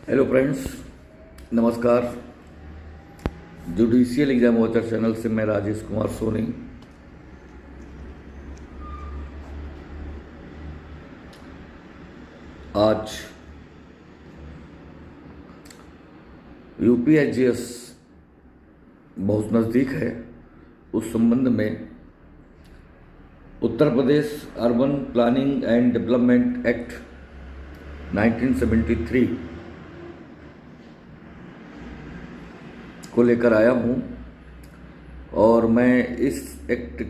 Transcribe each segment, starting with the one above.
Hello friends, नमस्कार। Judicial exam watcher channel से मैं राजेश कुमार सोनी। आज यूपीएसजीएस बहुत नज़दीक है। उस संबंध में Uttar Pradesh urban planning and development act 1973 को लेकर आया हूँ और मैं इस एक्ट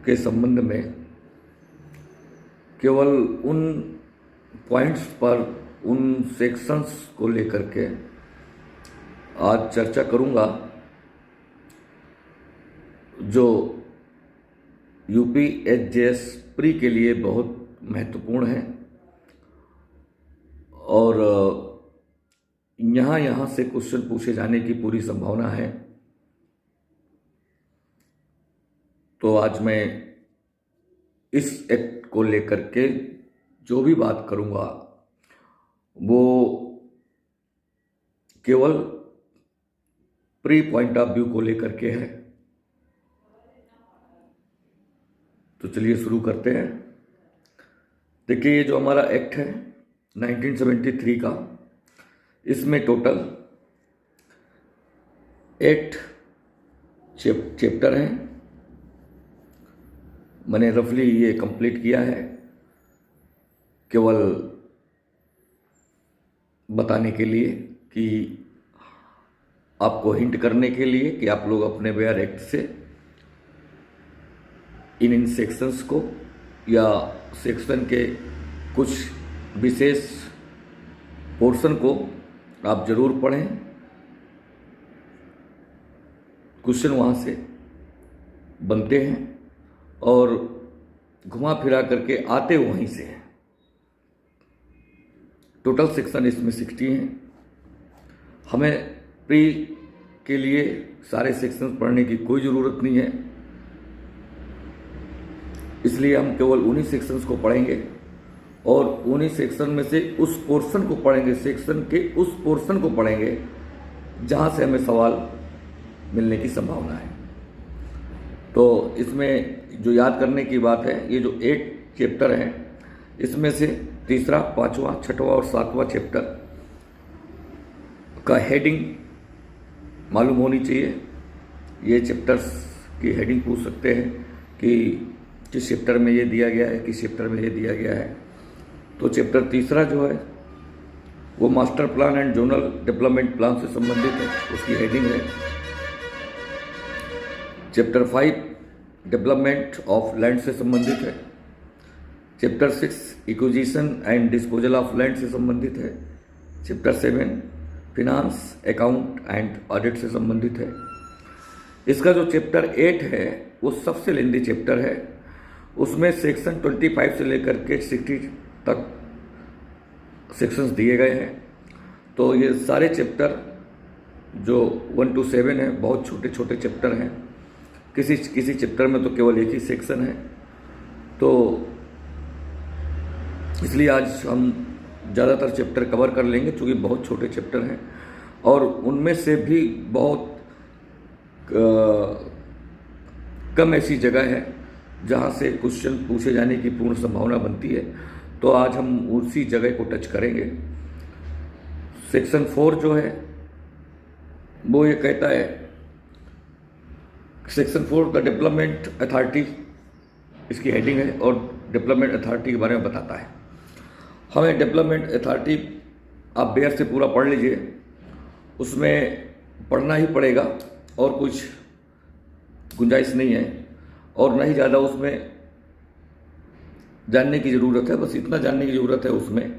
के संबंध में केवल उन पॉइंट्स पर, उन सेक्शंस को लेकर के आज चर्चा करूँगा जो यूपीएसजीएस प्री के लिए बहुत महत्वपूर्ण है और यहाँ से क्वेश्चन पूछे जाने की पूरी संभावना है। तो आज मैं इस एक्ट को लेकर के जो भी बात करूँगा वो केवल प्री पॉइंट ऑफ व्यू को लेकर के है। तो चलिए शुरू करते हैं। देखिए, ये जो हमारा एक्ट है 1973 का, इसमें टोटल 8 चैप्टर हैं। मैंने रफली ये कंप्लीट किया है केवल बताने के लिए, कि आपको हिंट करने के लिए कि आप लोग अपने वेयर एक्ट से इन सेक्शंस को या सेक्शन के कुछ विशेष पोर्शन को आप जरूर पढ़ें। क्वेश्चन वहाँ से बनते हैं और घुमा फिरा करके आते वहीं से हैं। टोटल सेक्शन इसमें 60 हैं। हमें प्री के लिए सारे सेक्शन पढ़ने की कोई ज़रूरत नहीं है, इसलिए हम केवल उन्हीं सेक्शंस को पढ़ेंगे और उन्हीं सेक्शन में से उस पोर्शन को पढ़ेंगे, सेक्शन के उस पोर्शन को पढ़ेंगे जहाँ से हमें सवाल मिलने की संभावना है। तो इसमें जो याद करने की बात है, ये जो 8 चैप्टर हैं इसमें से तीसरा, पांचवा, छठवां और सातवां चैप्टर का हेडिंग मालूम होनी चाहिए। ये चैप्टर्स की हेडिंग पूछ सकते हैं कि किस चैप्टर में ये दिया गया है, किस चैप्टर में ये दिया गया है। तो चैप्टर तीसरा जो है वो master plan and zonal development plan से संबंधित है, उसकी हेडिंग है। चैप्टर 5 डेवलपमेंट ऑफ लैंड से संबंधित है। Chapter 6 acquisition and disposal of land से संबंधित है। Chapter 7 finance, account and audit से संबंधित है। इसका जो चैप्टर 8 है वो सबसे लेंदी चैप्टर है। उसमें सेक्शन 25 से लेकर के 60 तक सेक्शंस दिए गए हैं। तो ये सारे चैप्टर जो 1 to 7 है बहुत छोटे छोटे चैप्टर हैं। किसी चैप्टर में तो केवल एक ही सेक्शन है। तो इसलिए आज हम ज़्यादातर चैप्टर कवर कर लेंगे क्योंकि बहुत छोटे चैप्टर हैं और उनमें से भी बहुत कम ऐसी जगह है जहाँ से क्वेश्चन पूछे जाने की पूर्ण संभावना बनती है। तो आज हम उसी जगह को टच करेंगे। सेक्शन 4 जो है वो ये कहता है, सेक्शन 4 द डेवलपमेंट अथॉरिटी इसकी हेडिंग है और डेवलपमेंट अथॉरिटी के बारे में बताता है। हमें डेवलपमेंट अथॉरिटी आप बेयर से पूरा पढ़ लीजिए, उसमें पढ़ना ही पड़ेगा और कुछ गुंजाइश नहीं है और ना ही ज़्यादा उसमें जानने की ज़रूरत है। बस इतना जानने की ज़रूरत है उसमें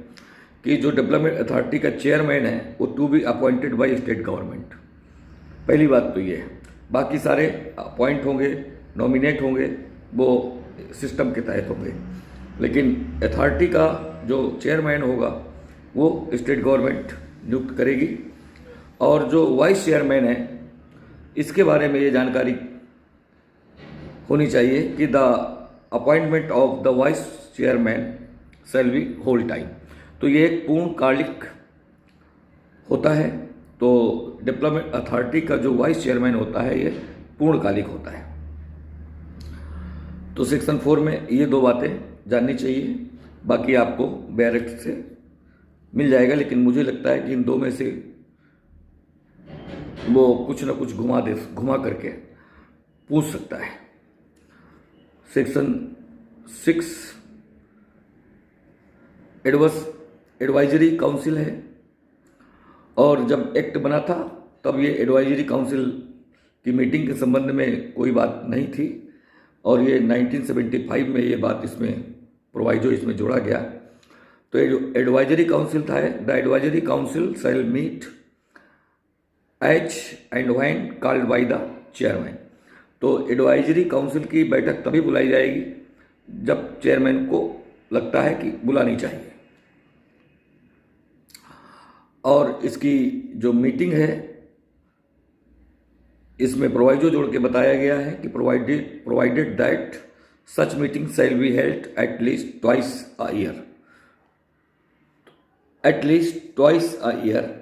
कि जो डेवलपमेंट अथॉरिटी का चेयरमैन है वो to be appointed by state government. पहली बात तो ये है। बाकी सारे अपॉइंट होंगे, नॉमिनेट होंगे, वो सिस्टम के तहत होंगे, लेकिन अथॉरिटी का जो चेयरमैन होगा वो स्टेट गवर्नमेंट नियुक्त करेगी। और जो वाइस चेयरमैन है इसके बारे में ये जानकारी होनी चाहिए कि the appointment of the vice chairman shall be whole time. तो ये एक पूर्णकालिक होता है। तो डेवलपमेंट अथॉरिटी का जो वाइस चेयरमैन होता है ये पूर्णकालिक होता है। तो सेक्शन 4 में ये 2 बातें जाननी चाहिए, बाकी आपको बैरेक्ट से मिल जाएगा, लेकिन मुझे लगता है कि इन 2 में से वो कुछ ना कुछ घुमा करके पूछ सकता है। सेक्शन 6 एडवाइजरी काउंसिल है, और जब एक्ट बना था तब ये एडवाइजरी काउंसिल की मीटिंग के संबंध में कोई बात नहीं थी, और ये 1975 में ये बात इसमें प्रोवाइजो इसमें जोड़ा गया। तो एडवाइजरी काउंसिल था, the advisory council shall meet as and when called by the chairman. तो एडवाइजरी काउंसिल की बैठक तभी बुलाई जाएगी जब चेयरमैन को लगता है कि बुलानी चाहिए। और इसकी जो मीटिंग है इसमें प्रोवाइजो जोड़ के बताया गया है कि provided that such meeting shall be held at least twice a year. At least twice a year,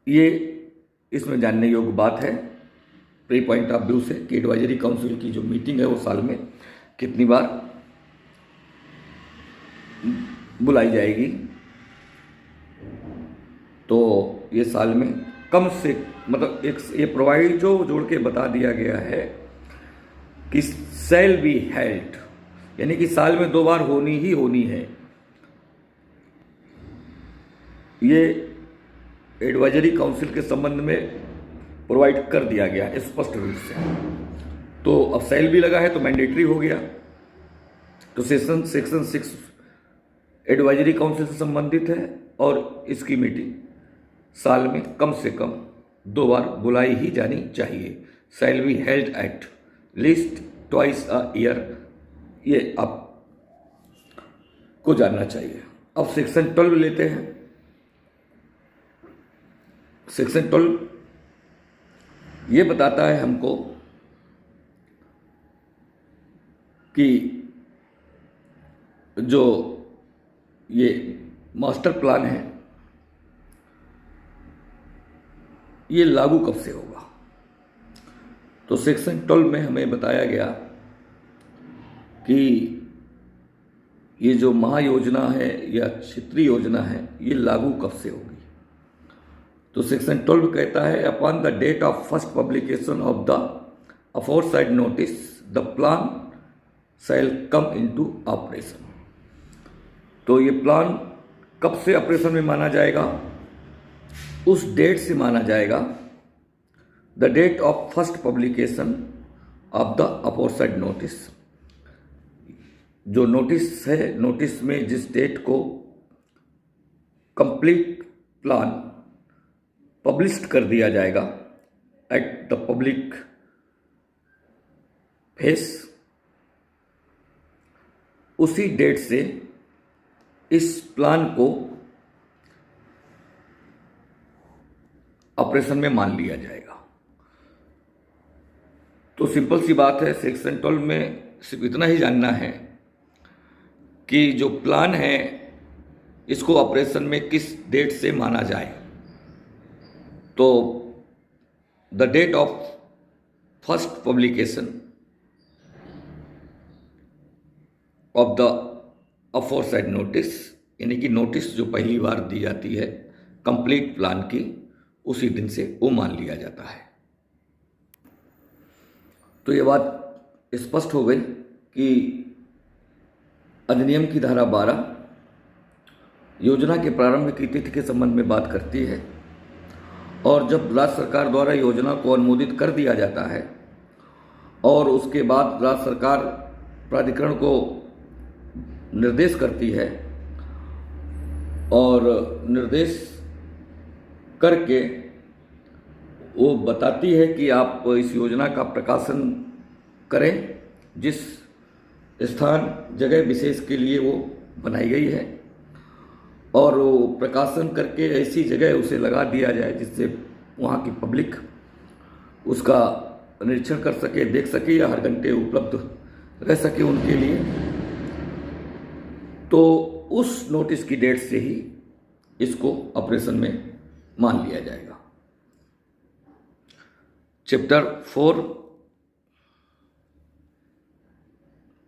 ये इसमें जानने योग्य बात है प्री पॉइंट ऑफ व्यू से कि एडवाइजरी काउंसिल की जो मीटिंग है वो साल में कितनी बार बुलाई जाएगी। तो ये साल में कम से मतलब एक ये प्रोवाइजो जोड़ के बता दिया गया है कि शैल बी हेल्ड, यानी कि साल में 2 बार होनी ही होनी है। ये एडवाइजरी काउंसिल के संबंध में प्रोवाइड कर दिया गया है स्पष्ट रूप से। तो अब शैल भी लगा है तो मैंडेटरी हो गया। तो सेक्शन 6 एडवाइजरी काउंसिल से संबंधित है, और इसकी मीटिंग साल में कम से कम 2 बार बुलाई ही जानी चाहिए। Shall be held at least twice a year, ये आप को जानना चाहिए। अब सेक्शन 12 लेते हैं। सेक्शन 12 ये बताता है हमको कि जो ये मास्टर प्लान है ये लागू कब से होगा। तो सेक्शन 12 में हमें बताया गया कि ये जो महायोजना है या क्षेत्रीय योजना है ये लागू कब से होगी। तो सेक्शन 12 कहता है upon the date of first publication of the aforesaid notice the plan shall come into operation. तो ये प्लान कब से ऑपरेशन में माना जाएगा, उस डेट से माना जाएगा the date of first publication of the aforesaid notice. जो नोटिस है, नोटिस में जिस डेट को कंप्लीट प्लान पब्लिश कर दिया जाएगा एट द पब्लिक फेस, उसी डेट से इस प्लान को ऑपरेशन में मान लिया जाएगा। तो सिंपल सी बात है, सेक्शन 12 में सिर्फ इतना ही जानना है कि जो प्लान है इसको ऑपरेशन में किस डेट से माना जाए। तो the date of first publication of the aforesaid notice, यानी कि नोटिस जो पहली बार दी जाती है कंप्लीट प्लान की, उसी दिन से वो मान लिया जाता है। तो ये बात स्पष्ट हो गई कि अधिनियम की धारा 12 योजना के प्रारंभ की तिथि के संबंध में बात करती है, और जब राज्य सरकार द्वारा योजना को अनुमोदित कर दिया जाता है और उसके बाद राज्य सरकार प्राधिकरण को निर्देश करती है और निर्देश करके वो बताती है कि आप इस योजना का प्रकाशन करें जिस स्थान जगह विशेष के लिए वो बनाई गई है, और वो प्रकाशन करके ऐसी जगह उसे लगा दिया जाए जिससे वहाँ की पब्लिक उसका निरीक्षण कर सके, देख सके या हर घंटे उपलब्ध रह सके उनके लिए। तो उस नोटिस की डेट से ही इसको ऑपरेशन में मान लिया जाएगा। चैप्टर 4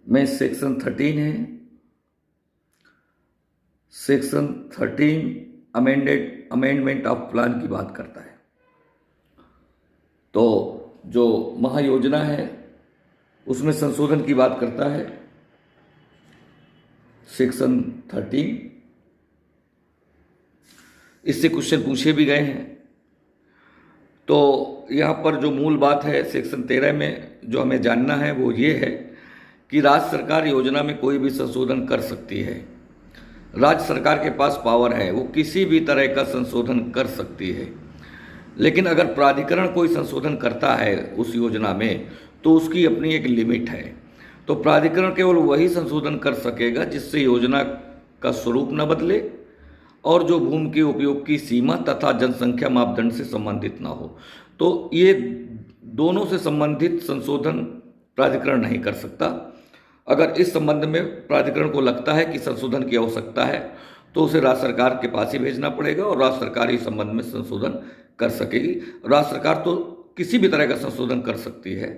में सेक्शन 13 है। सेक्शन 13 अमेंडमेंट ऑफ प्लान की बात करता है। तो जो महायोजना है उसमें संशोधन की बात करता है सेक्शन 13। इससे क्वेश्चन पूछे भी गए हैं। तो यहाँ पर जो मूल बात है सेक्शन 13 में जो हमें जानना है वो ये है कि राज्य सरकार योजना में कोई भी संशोधन कर सकती है। राज्य सरकार के पास पावर है, वो किसी भी तरह का संशोधन कर सकती है। लेकिन अगर प्राधिकरण कोई संशोधन करता है उस योजना में तो उसकी अपनी एक लिमिट है। तो प्राधिकरण केवल वही संशोधन कर सकेगा जिससे योजना का स्वरूप न बदले और जो भूमि के उपयोग की सीमा तथा जनसंख्या मापदंड से संबंधित ना हो। तो ये दोनों से संबंधित संशोधन प्राधिकरण नहीं कर सकता। अगर इस संबंध में प्राधिकरण को लगता है कि संशोधन की आवश्यकता है तो उसे राज्य सरकार के पास ही भेजना पड़ेगा और राज्य सरकार इस संबंध में संशोधन कर सकेगी। राज्य सरकार तो किसी भी तरह का संशोधन कर सकती है,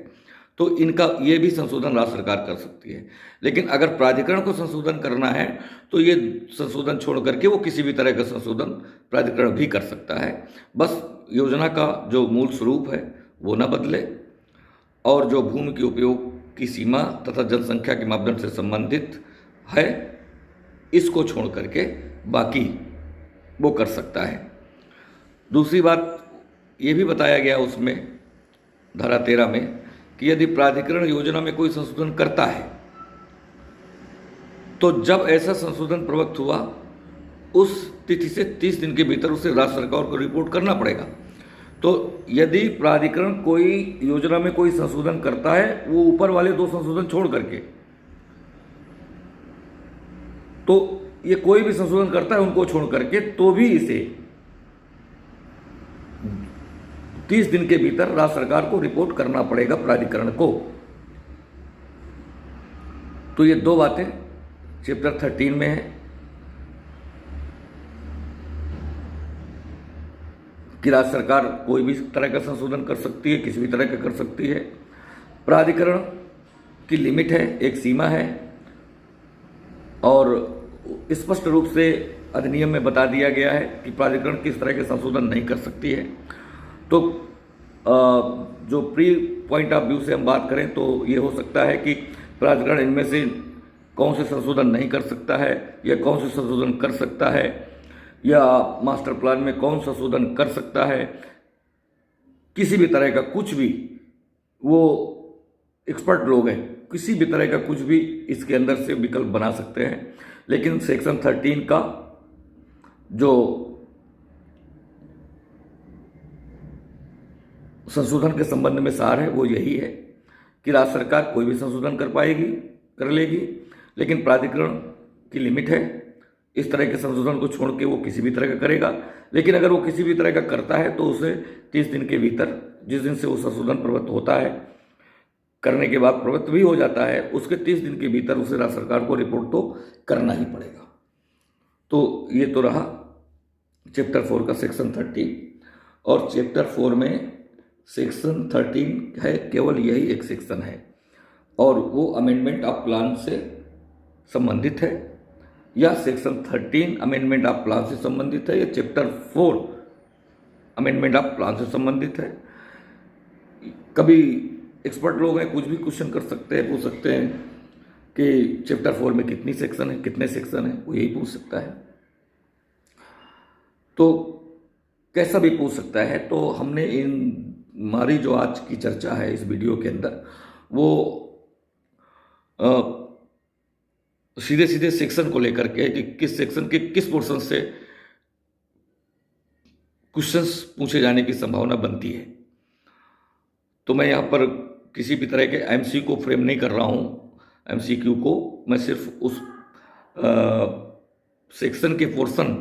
तो इनका ये भी संशोधन राज्य सरकार कर सकती है। लेकिन अगर प्राधिकरण को संशोधन करना है तो ये संशोधन छोड़ करके वो किसी भी तरह का संशोधन प्राधिकरण भी कर सकता है। बस योजना का जो मूल स्वरूप है वो न बदले और जो भूमि के उपयोग की सीमा तथा जनसंख्या के मापदंड से संबंधित है इसको छोड़ करके बाकी वो कर सकता है। दूसरी बात ये भी बताया गया उसमें धारा 13 में कि यदि प्राधिकरण योजना में कोई संशोधन करता है तो जब ऐसा संशोधन प्रवृत्त हुआ उस तिथि से 30 दिन के भीतर उसे राज्य सरकार को रिपोर्ट करना पड़ेगा। तो यदि प्राधिकरण कोई योजना में कोई संशोधन करता है वो ऊपर वाले 2 संशोधन छोड़ करके, तो ये कोई भी संशोधन करता है उनको छोड़ करके, तो भी इसे 30 दिन के भीतर राज्य सरकार को रिपोर्ट करना पड़ेगा प्राधिकरण को। तो ये 2 बातें चैप्टर 13 में है कि राज्य सरकार कोई भी तरह का संशोधन कर सकती है, किसी भी तरह का कर सकती है। प्राधिकरण की लिमिट है, एक सीमा है और स्पष्ट रूप से अधिनियम में बता दिया गया है कि प्राधिकरण किस तरह के संशोधन नहीं कर सकती है। तो जो प्री पॉइंट ऑफ व्यू से हम बात करें तो ये हो सकता है कि प्राधिकरण इनमें से कौन से संशोधन नहीं कर सकता है या कौन से संशोधन कर सकता है या मास्टर प्लान में कौन संशोधन कर सकता है, किसी भी तरह का कुछ भी, वो एक्सपर्ट लोग हैं, किसी भी तरह का कुछ भी इसके अंदर से विकल्प बना सकते हैं। लेकिन सेक्शन 13 का जो संशोधन के संबंध में सार है वो यही है कि राज्य सरकार कोई भी संशोधन कर लेगी, लेकिन प्राधिकरण की लिमिट है। इस तरह के संशोधन को छोड़ के वो किसी भी तरह का करेगा। लेकिन अगर वो किसी भी तरह का करता है तो उसे 30 दिन के भीतर, जिस दिन से वो संशोधन प्रवृत्त होता है, करने के बाद प्रवृत्त भी हो जाता है, उसके 30 दिन के भीतर उसे राज्य सरकार को रिपोर्ट तो करना ही पड़ेगा। तो ये तो रहा चैप्टर 4 का सेक्शन 13। और चैप्टर 4 में सेक्शन 13 है, केवल यही एक सेक्शन है और वो अमेंडमेंट ऑफ प्लान से संबंधित है या सेक्शन 13 अमेंडमेंट ऑफ प्लान से संबंधित है या चैप्टर 4 अमेंडमेंट ऑफ प्लान से संबंधित है। कभी एक्सपर्ट लोग हैं, कुछ भी क्वेश्चन कर सकते हैं, पूछ सकते हैं कि चैप्टर 4 में कितनी सेक्शन है, कितने सेक्शन है, वो यही पूछ सकता है। तो कैसा भी पूछ सकता है। तो हमने हमारी जो आज की चर्चा है इस वीडियो के अंदर वो सीधे सीधे सेक्शन को लेकर के कि किस सेक्शन के किस पोर्शन से क्वेश्चंस पूछे जाने की संभावना बनती है। तो मैं यहाँ पर किसी भी तरह के एमसीक्यू को फ्रेम नहीं कर रहा हूँ। एमसीक्यू को मैं सिर्फ उस सेक्शन के पोर्शन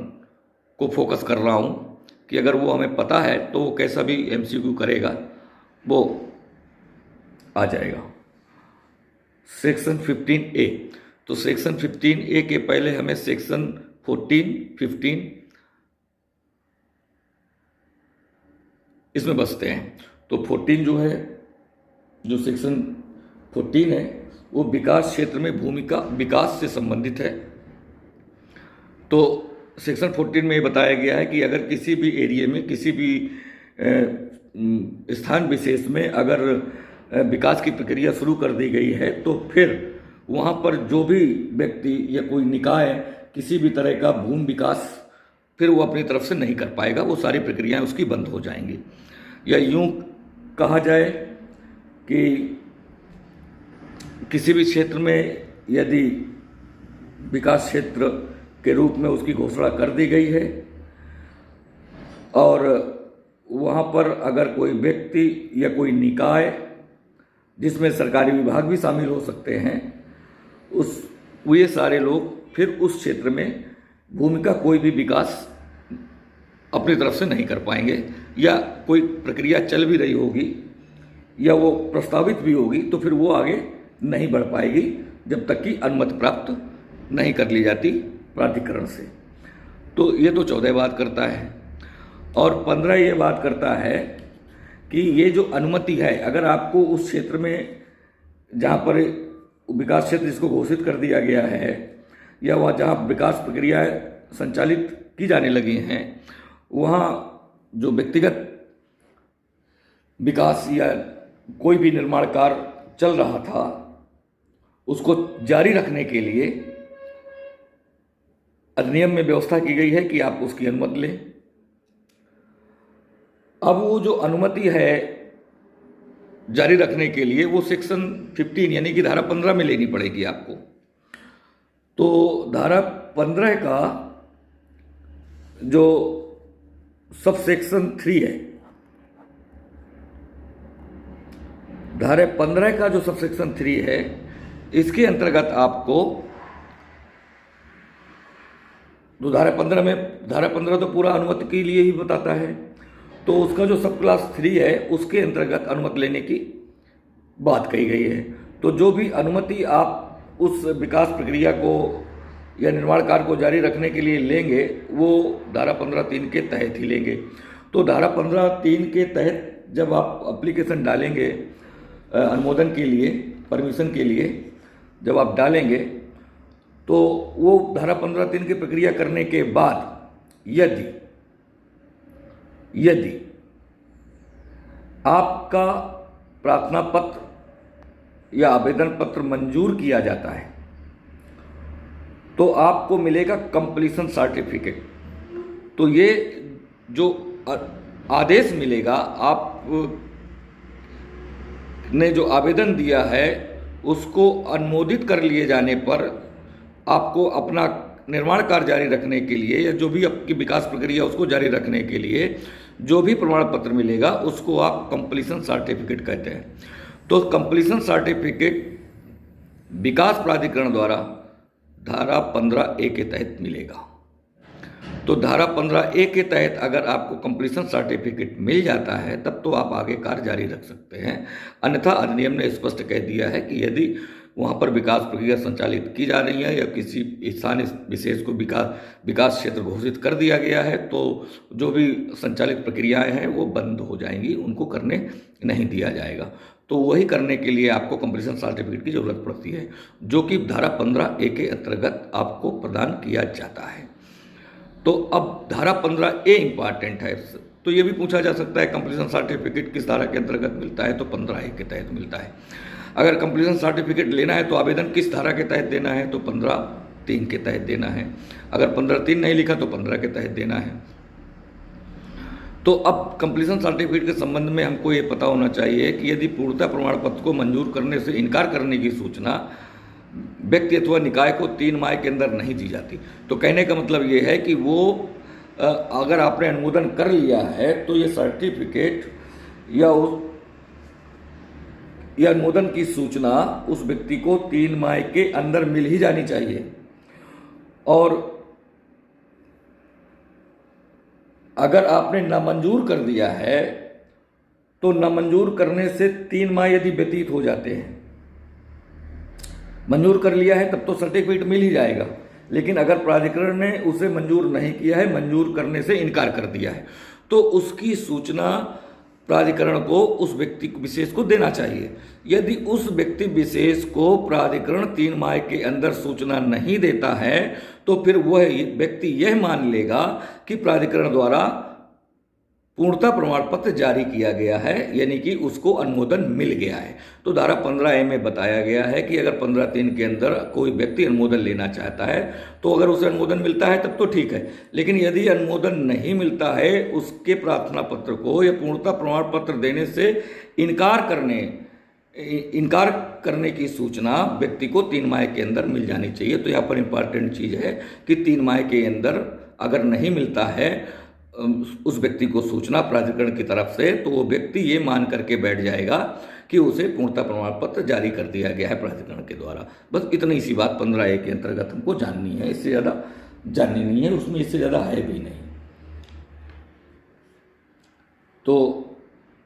को फोकस कर रहा हूँ कि अगर वो हमें पता है तो वो कैसा भी एमसीक्यू करेगा वो आ जाएगा। सेक्शन 15A तो सेक्शन 15A के पहले हमें सेक्शन 14, 15 इसमें बसते हैं। तो 14 जो है, जो सेक्शन 14 है, वो विकास क्षेत्र में भूमिका विकास से संबंधित है। तो सेक्शन 14 में ये बताया गया है कि अगर किसी भी एरिया में, किसी भी स्थान विशेष में अगर विकास की प्रक्रिया शुरू कर दी गई है, तो फिर वहाँ पर जो भी व्यक्ति या कोई निकाय किसी भी तरह का भूमि विकास फिर वो अपनी तरफ से नहीं कर पाएगा, वो सारी प्रक्रियाएं उसकी बंद हो जाएंगी। या यूँ कहा जाए कि किसी भी क्षेत्र में यदि विकास क्षेत्र के रूप में उसकी घोषणा कर दी गई है और वहाँ पर अगर कोई व्यक्ति या कोई निकाय, जिसमें सरकारी विभाग भी शामिल हो सकते हैं, ये सारे लोग फिर उस क्षेत्र में भूमि का कोई भी विकास अपनी तरफ से नहीं कर पाएंगे, या कोई प्रक्रिया चल भी रही होगी या वो प्रस्तावित भी होगी तो फिर वो आगे नहीं बढ़ पाएगी जब तक कि अनुमति प्राप्त नहीं कर ली जाती प्राधिकरण से। तो ये तो 14 बात करता है। और 15 ये बात करता है कि ये जो अनुमति है, अगर आपको उस क्षेत्र में जहाँ पर विकास क्षेत्र जिसको घोषित कर दिया गया है या वहाँ जहाँ विकास प्रक्रियाएं संचालित की जाने लगी हैं, वहाँ जो व्यक्तिगत विकास या कोई भी निर्माण कार्य चल रहा था, उसको जारी रखने के लिए अधिनियम में व्यवस्था की गई है कि आप उसकी अनुमति लें। अब वो जो अनुमति है जारी रखने के लिए, वो सेक्शन 15 यानी कि धारा 15 में लेनी पड़ेगी आपको। तो धारा 15 का जो सब सेक्शन 3 है, धारा 15 का जो सब सेक्शन 3 है, इसके अंतर्गत आपको, तो धारा 15 तो पूरा अनुमति के लिए ही बताता है, तो उसका जो सब क्लास 3 है उसके अंतर्गत अनुमति लेने की बात कही गई है। तो जो भी अनुमति आप उस विकास प्रक्रिया को या निर्माण कार्य को जारी रखने के लिए लेंगे, वो धारा 15(3) के तहत ही लेंगे। तो धारा 15(3) के तहत जब आप एप्लीकेशन डालेंगे अनुमोदन के लिए, परमिशन के लिए जब आप डालेंगे, तो वो धारा 15(3) की प्रक्रिया करने के बाद यदि आपका प्रार्थना पत्र या आवेदन पत्र मंजूर किया जाता है, तो आपको मिलेगा कंप्लीशन सर्टिफिकेट। तो ये जो आदेश मिलेगा, आप ने जो आवेदन दिया है उसको अनुमोदित कर लिए जाने पर आपको अपना निर्माण कार्य जारी रखने के लिए या जो भी आपकी विकास प्रक्रिया उसको जारी रखने के लिए जो भी प्रमाण पत्र मिलेगा उसको आप कंप्लीशन सर्टिफिकेट कहते हैं। तो कंप्लीशन सर्टिफिकेट विकास प्राधिकरण द्वारा धारा 15(a) के तहत मिलेगा। तो धारा 15(a) के तहत अगर आपको कंप्लीशन सर्टिफिकेट मिल जाता है तब तो आप आगे कार्य जारी रख सकते हैं। अन्यथा अधिनियम ने स्पष्ट कह दिया है कि यदि वहाँ पर विकास प्रक्रिया संचालित की जा रही है या किसी स्थान विशेष को विकास क्षेत्र घोषित कर दिया गया है, तो जो भी संचालित प्रक्रियाएं हैं वो बंद हो जाएंगी, उनको करने नहीं दिया जाएगा। तो वही करने के लिए आपको कंप्लीशन सर्टिफिकेट की ज़रूरत पड़ती है, जो कि धारा 15(a) के अंतर्गत आपको प्रदान किया जाता है। तो अब धारा 15(a) इम्पॉर्टेंट है। तो ये भी पूछा जा सकता है कंप्लीशन सर्टिफिकेट किस धारा के अंतर्गत मिलता है, तो 15(a) के तहत मिलता है। अगर कंप्लीशन सर्टिफिकेट लेना है तो आवेदन किस धारा के तहत देना है, तो 15(3) के तहत देना है। अगर 15(3) नहीं लिखा तो 15 के तहत देना है। तो अब कंप्लीशन सर्टिफिकेट के संबंध में हमको ये पता होना चाहिए कि यदि पूर्णता प्रमाण पत्र को मंजूर करने से इनकार करने की सूचना व्यक्ति अथवा निकाय को 3 माह के अंदर नहीं दी जाती। तो कहने का मतलब ये है कि वो अगर आपने अनुमोदन कर लिया है तो ये सर्टिफिकेट या अनुमोदन की सूचना उस व्यक्ति को 3 माह के अंदर मिल ही जानी चाहिए। और अगर आपने नामंजूर कर दिया है तो नामंजूर करने से 3 माह यदि व्यतीत हो जाते हैं मंजूर कर लिया है तब तो सर्टिफिकेट मिल ही जाएगा, लेकिन अगर प्राधिकरण ने उसे मंजूर नहीं किया है, मंजूर करने से इनकार कर दिया है, तो उसकी सूचना प्राधिकरण को उस व्यक्ति विशेष को देना चाहिए। यदि उस व्यक्ति विशेष को प्राधिकरण 3 माह के अंदर सूचना नहीं देता है तो फिर वह व्यक्ति यह मान लेगा कि प्राधिकरण द्वारा पूर्णता प्रमाण पत्र जारी किया गया है, यानी कि उसको अनुमोदन मिल गया है। तो धारा 15A में बताया गया है कि अगर 15 दिन के अंदर कोई व्यक्ति अनुमोदन लेना चाहता है तो अगर उसे अनुमोदन मिलता है तब तो ठीक है, लेकिन यदि अनुमोदन नहीं मिलता है, उसके प्रार्थना पत्र को या पूर्णता प्रमाण पत्र देने से इनकार करने की सूचना व्यक्ति को 3 माह के अंदर मिल जानी चाहिए। तो यहाँ पर इंपॉर्टेंट चीज़ है कि 3 माह के अंदर अगर नहीं मिलता है उस व्यक्ति को सूचना प्राधिकरण की तरफ से, तो वो व्यक्ति ये मान करके बैठ जाएगा कि उसे पूर्णता प्रमाण पत्र जारी कर दिया गया है प्राधिकरण के द्वारा। बस इतनी सी बात 15A के अंतर्गत हमको जाननी है, इससे ज़्यादा जाननी नहीं है, उसमें इससे ज़्यादा है भी नहीं। तो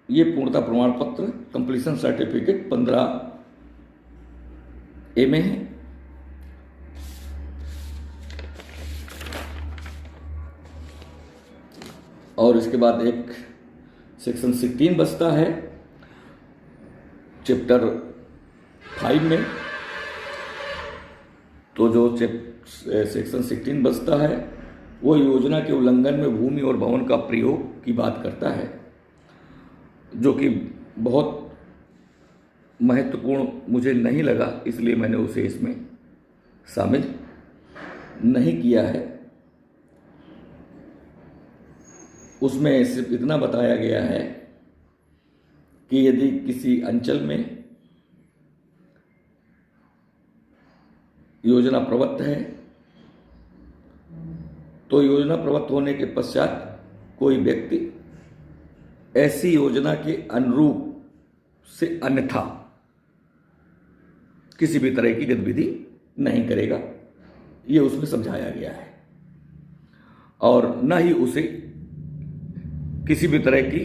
ये पूर्णता प्रमाण पत्र कंप्लीशन सर्टिफिकेट 15A में है। और इसके बाद एक सेक्शन 16 बचता है चैप्टर 5 में। तो जो सेक्शन 16 बचता है वो योजना के उल्लंघन में भूमि और भवन का प्रयोग की बात करता है, जो कि बहुत महत्वपूर्ण मुझे नहीं लगा, इसलिए मैंने उसे इसमें शामिल नहीं किया है। उसमें सिर्फ इतना बताया गया है कि यदि किसी अंचल में योजना प्रवृत्त है तो योजना प्रवृत्त होने के पश्चात कोई व्यक्ति ऐसी योजना के अनुरूप से अन्यथा किसी भी तरह की गतिविधि नहीं करेगा, ये उसमें समझाया गया है। और न ही उसे किसी भी तरह की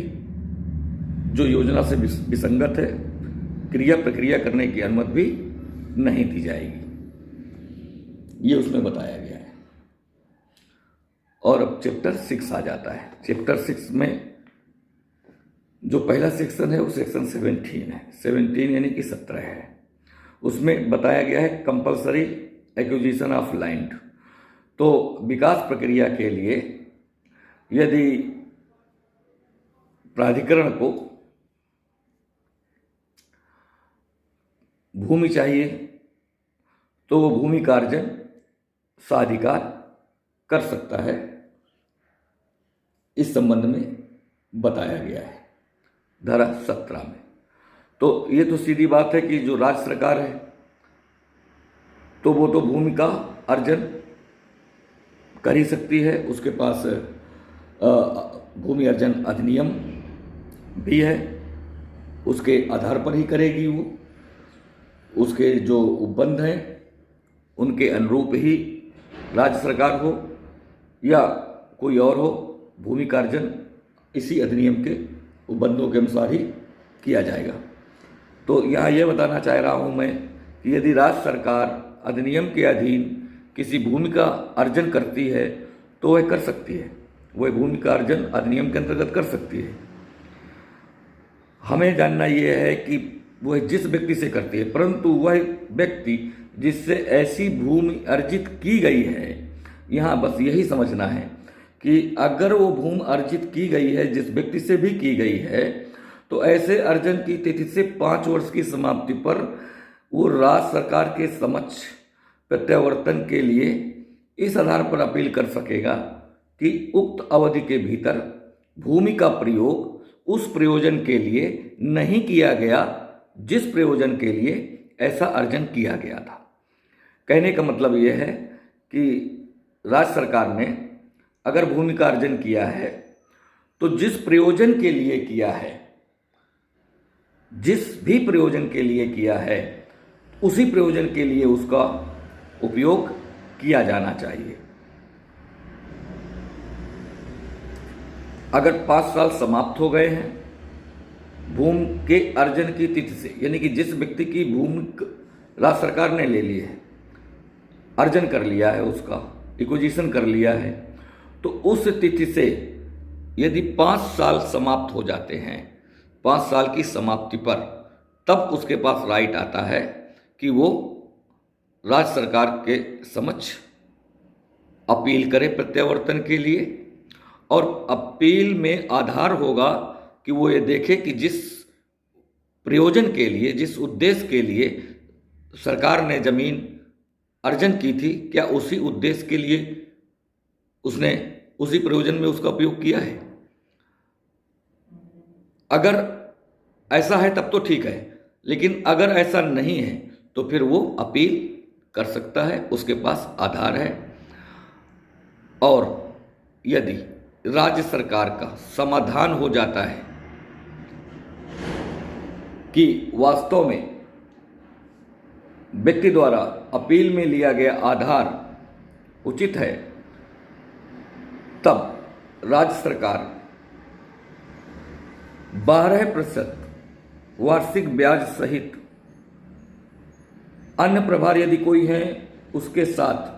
जो योजना से विसंगत है क्रिया प्रक्रिया करने की अनुमति भी नहीं दी जाएगी, ये उसमें बताया गया है। और अब चैप्टर 6 आ जाता है। चैप्टर 6 में जो पहला सेक्शन है वो सेक्शन 17 है। 17 यानी कि 17 है। उसमें बताया गया है कंपलसरी एक्विजिशन ऑफ लैंड। तो विकास प्रक्रिया के लिए यदि प्राधिकरण को भूमि चाहिए तो वो भूमि का अर्जन साधिकार कर सकता है, इस संबंध में बताया गया है धारा 17 में। तो ये तो सीधी बात है कि जो राज्य सरकार है तो वो तो भूमि का अर्जन कर ही सकती है, उसके पास भूमि अर्जन अधिनियम भी है, उसके आधार पर ही करेगी वो। उसके जो उपबंध हैं उनके अनुरूप ही राज्य सरकार हो या कोई और हो, भूमि का अर्जन इसी अधिनियम के उपबंधों के अनुसार ही किया जाएगा। तो यहाँ यह बताना चाह रहा हूँ मैं कि यदि राज्य सरकार अधिनियम के अधीन किसी भूमि का अर्जन करती है तो वह कर सकती है, वह भूमि का अर्जन अधिनियम के अंतर्गत कर सकती है। हमें जानना यह है कि वह जिस व्यक्ति से करती है, परंतु वह व्यक्ति जिससे ऐसी भूमि अर्जित की गई है, यहाँ बस यही समझना है कि अगर वो भूमि अर्जित की गई है जिस व्यक्ति से भी की गई है तो ऐसे अर्जन की तिथि से 5 वर्ष की समाप्ति पर वो राज्य सरकार के समक्ष प्रत्यावर्तन के लिए इस आधार पर अपील कर सकेगा कि उक्त अवधि के भीतर भूमि का प्रयोग उस प्रयोजन के लिए नहीं किया गया जिस प्रयोजन के लिए ऐसा अर्जन किया गया था। कहने का मतलब यह है कि राज्य सरकार ने अगर भूमि का अर्जन किया है तो जिस प्रयोजन के लिए किया है, जिस भी प्रयोजन के लिए किया है, उसी प्रयोजन के लिए उसका उपयोग किया जाना चाहिए। अगर 5 साल समाप्त हो गए हैं भूमि के अर्जन की तिथि से, यानी कि जिस व्यक्ति की भूमि राज्य सरकार ने ले लिए, अर्जन कर लिया है, उसका इक्विजिशन कर लिया है, तो उस तिथि से यदि 5 साल समाप्त हो जाते हैं, 5 साल की समाप्ति पर, तब उसके पास राइट आता है कि वो राज्य सरकार के समक्ष अपील करे प्रत्यावर्तन के लिए। और अपील में आधार होगा कि वो ये देखे कि जिस प्रयोजन के लिए, जिस उद्देश्य के लिए सरकार ने जमीन अर्जन की थी, क्या उसी उद्देश्य के लिए उसने उसी प्रयोजन में उसका उपयोग किया है। अगर ऐसा है तब तो ठीक है, लेकिन अगर ऐसा नहीं है तो फिर वो अपील कर सकता है, उसके पास आधार है। और यदि राज्य सरकार का समाधान हो जाता है कि वास्तव में व्यक्ति द्वारा अपील में लिया गया आधार उचित है, तब राज्य सरकार 12% वार्षिक ब्याज सहित अन्य प्रभार यदि कोई है उसके साथ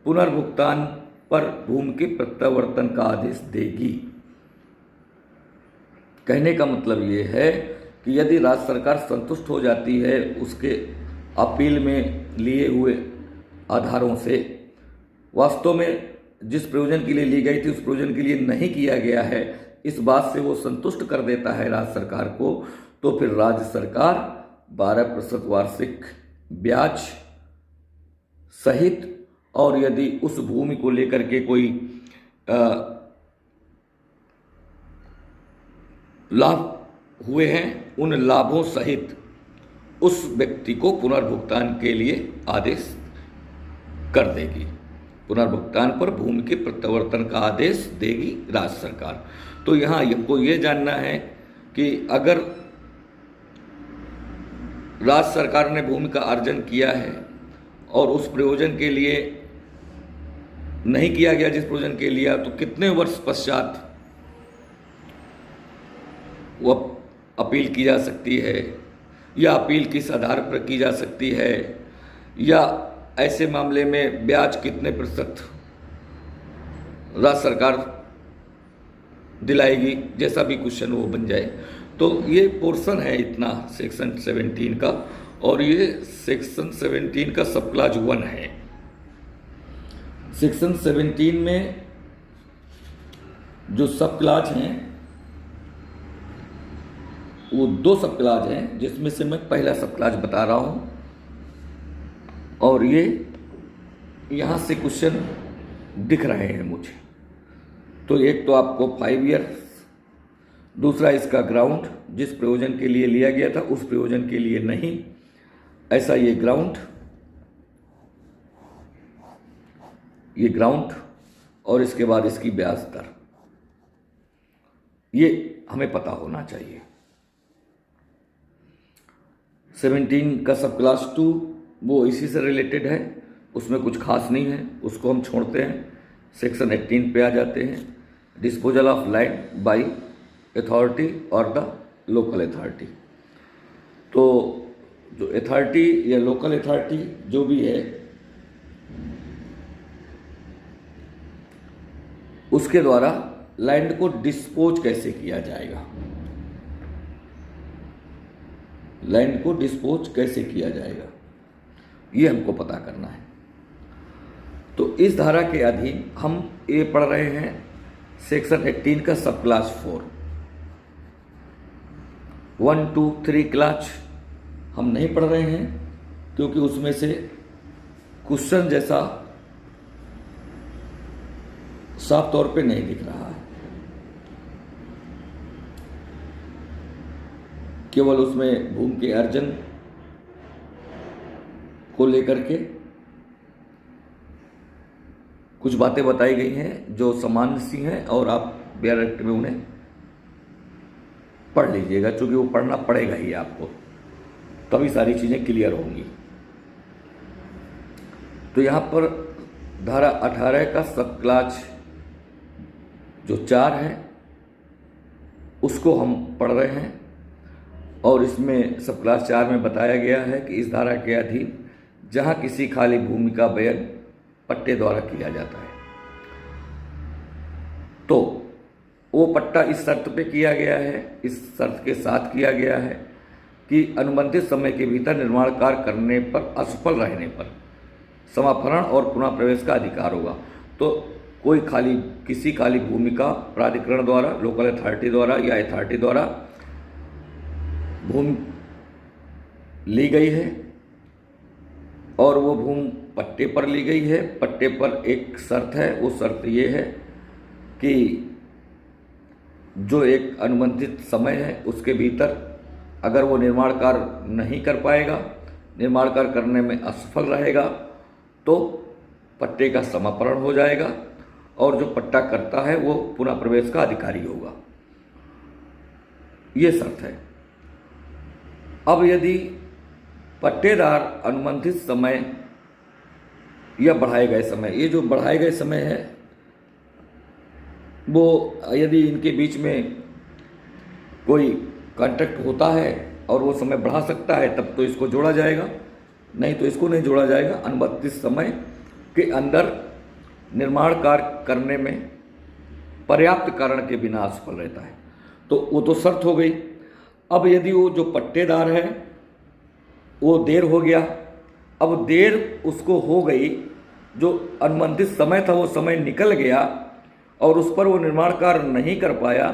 पुनर्भुगतान पर भूमि के प्रत्यावर्तन का आदेश देगी। कहने का मतलब ये है कि यदि राज्य सरकार संतुष्ट हो जाती है उसके अपील में लिए हुए आधारों से, वास्तव में जिस प्रयोजन के लिए ली गई थी उस प्रयोजन के लिए नहीं किया गया है, इस बात से वो संतुष्ट कर देता है राज्य सरकार को, तो फिर राज्य सरकार 12% वार्षिक ब्याज सहित, और यदि उस भूमि को लेकर के कोई लाभ हुए हैं, उन लाभों सहित उस व्यक्ति को पुनर्भुगतान के लिए आदेश कर देगी। पुनर्भुगतान पर भूमि के प्रत्यावर्तन का आदेश देगी राज्य सरकार। तो यहाँ हमको ये जानना है कि अगर राज्य सरकार ने भूमि का अर्जन किया है और उस प्रयोजन के लिए नहीं किया गया जिस प्रयोजन के लिए, तो कितने वर्ष पश्चात वो अपील की जा सकती है, या अपील किस आधार पर की जा सकती है, या ऐसे मामले में ब्याज कितने प्रतिशत राज्य सरकार दिलाएगी, जैसा भी क्वेश्चन वो बन जाए। तो ये पोर्शन है इतना सेक्शन 17 का, और ये सेक्शन 17 का सब क्लाज 1 है। सेक्शन 17 में जो सब क्लाज हैं वो 2 सब क्लाज हैं, जिसमें से मैं पहला सब क्लाज बता रहा हूं, और ये यहां से क्वेश्चन दिख रहे हैं मुझे। तो एक तो आपको 5 ईयर्स, दूसरा इसका ग्राउंड, जिस प्रयोजन के लिए लिया गया था उस प्रयोजन के लिए नहीं, ऐसा ये ग्राउंड, और इसके बाद इसकी ब्याज दर, ये हमें पता होना चाहिए। 17 का सब क्लास 2 वो इसी से रिलेटेड है, उसमें कुछ खास नहीं है, उसको हम छोड़ते हैं। सेक्शन 18 पे आ जाते हैं, disposal of land by authority और द लोकल अथॉरिटी। तो जो अथॉरिटी या लोकल अथॉरिटी जो भी है, उसके द्वारा लैंड को डिस्पोज कैसे किया जाएगा, लैंड को डिस्पोज कैसे किया जाएगा, ये हमको पता करना है। तो इस धारा के अधीन हम ये पढ़ रहे हैं सेक्शन 18 का सब क्लास 4। 1, 2, 3 क्लास हम नहीं पढ़ रहे हैं, क्योंकि उसमें से क्वेश्चन जैसा साफ तौर पे नहीं दिख रहा है, केवल उसमें भूमि के अर्जन को लेकर के कुछ बातें बताई गई हैं जो सामान्य सी हैं, और आप बिहार एक्ट में उन्हें पढ़ लीजिएगा, क्योंकि वो पढ़ना पड़ेगा ही आपको, तभी सारी चीज़ें क्लियर होंगी। तो यहाँ पर धारा 18 का सब क्लास जो 4 है उसको हम पढ़ रहे हैं, और इसमें सब क्लास 4 में बताया गया है कि इस धारा के अधीन जहां किसी खाली भूमि का बयान पट्टे द्वारा किया जाता है। तो वो पट्टा इस शर्त पे किया गया है, इस शर्त के साथ किया गया है कि अनुबंधित समय के भीतर निर्माण कार्य करने पर असफल रहने पर समापन और पुनः प्रवेश का अधिकार होगा। तो कोई किसी खाली भूमि का प्राधिकरण द्वारा, लोकल अथॉरिटी द्वारा या अथॉरिटी द्वारा भूमि ली गई है और वो भूमि पट्टे पर ली गई है। पट्टे पर एक शर्त है, वो शर्त ये है कि जो एक अनुबंधित समय है उसके भीतर अगर वो निर्माण कार्य नहीं कर पाएगा, निर्माण कार्य करने में असफल रहेगा, तो पट्टे का समापन हो जाएगा और जो पट्टा करता है वो पुनः प्रवेश का अधिकारी होगा। ये शर्त है। अब यदि पट्टेदार अनुबंधित समय या बढ़ाए गए समय, ये जो बढ़ाए गए समय है वो यदि इनके बीच में कोई कॉन्ट्रैक्ट होता है और वो समय बढ़ा सकता है तब तो इसको जोड़ा जाएगा, नहीं तो इसको नहीं जोड़ा जाएगा। अनुबंधित समय के अंदर निर्माण कार्य करने में पर्याप्त कारण के बिना असफल रहता है, तो वो तो शर्त हो गई। अब यदि वो जो पट्टेदार है वो देर हो गया, अब देर उसको हो गई, जो अनुबंधित समय था वो समय निकल गया और उस पर वो निर्माण कार्य नहीं कर पाया,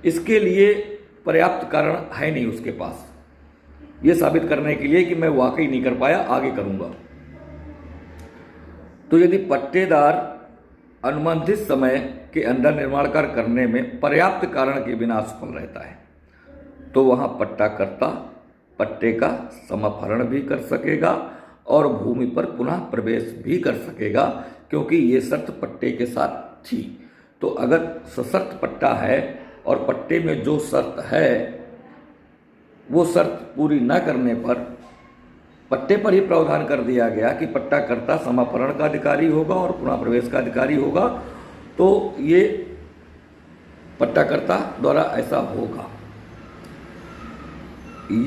इसके लिए पर्याप्त कारण है नहीं उसके पास ये साबित करने के लिए कि मैं वाकई नहीं कर पाया, आगे करूंगा। तो यदि पट्टेदार अनुबंधित समय के अंदर निर्माण कार्य करने में पर्याप्त कारण के बिना असफल रहता है तो वहां पट्टाकर्ता पट्टे का समापन भी कर सकेगा और भूमि पर पुनः प्रवेश भी कर सकेगा, क्योंकि ये शर्त पट्टे के साथ थी। तो अगर सशर्त पट्टा है और पट्टे में जो शर्त है वो शर्त पूरी न करने पर पट्टे पर ही प्रावधान कर दिया गया कि पट्टाकर्ता समापन का अधिकारी होगा और पुनः प्रवेश का अधिकारी होगा, तो ये पट्टाकर्ता द्वारा ऐसा होगा।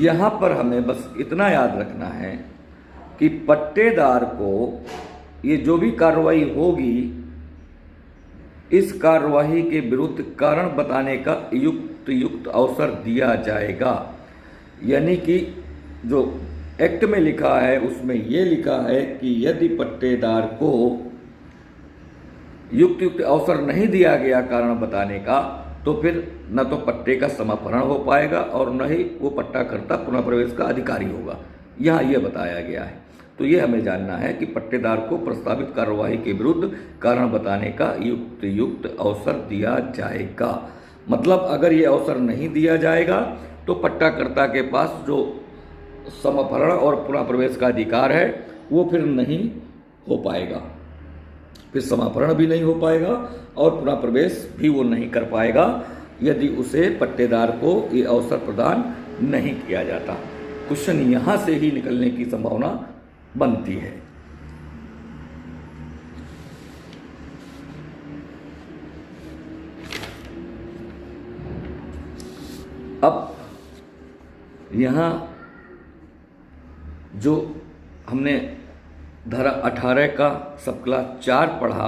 यहाँ पर हमें बस इतना याद रखना है कि पट्टेदार को ये जो भी कार्रवाई होगी, इस कार्रवाई के विरुद्ध कारण बताने का युक्त अवसर दिया जाएगा। यानी कि जो एक्ट में लिखा है उसमें ये लिखा है कि यदि पट्टेदार को युक्त अवसर नहीं दिया गया कारण बताने का, तो फिर न तो पट्टे का समापन हो पाएगा और न ही वो पट्टाकर्ता पुनः प्रवेश का अधिकारी होगा। यहाँ यह बताया गया है। तो ये हमें जानना है कि पट्टेदार को प्रस्तावित कार्यवाही के विरुद्ध कारण बताने का युक्त अवसर दिया जाएगा। मतलब अगर ये अवसर नहीं दिया जाएगा तो पट्टाकर्ता के पास जो समापन और पुनः प्रवेश का अधिकार है वो फिर नहीं हो पाएगा, फिर समापन भी नहीं हो पाएगा और पुनः प्रवेश भी वो नहीं कर पाएगा यदि उसे पट्टेदार को ये अवसर प्रदान नहीं किया जाता। क्वेश्चन यहाँ से ही निकलने की संभावना बनती है। अब यहाँ जो हमने धारा 18 का सब क्लास 4 पढ़ा,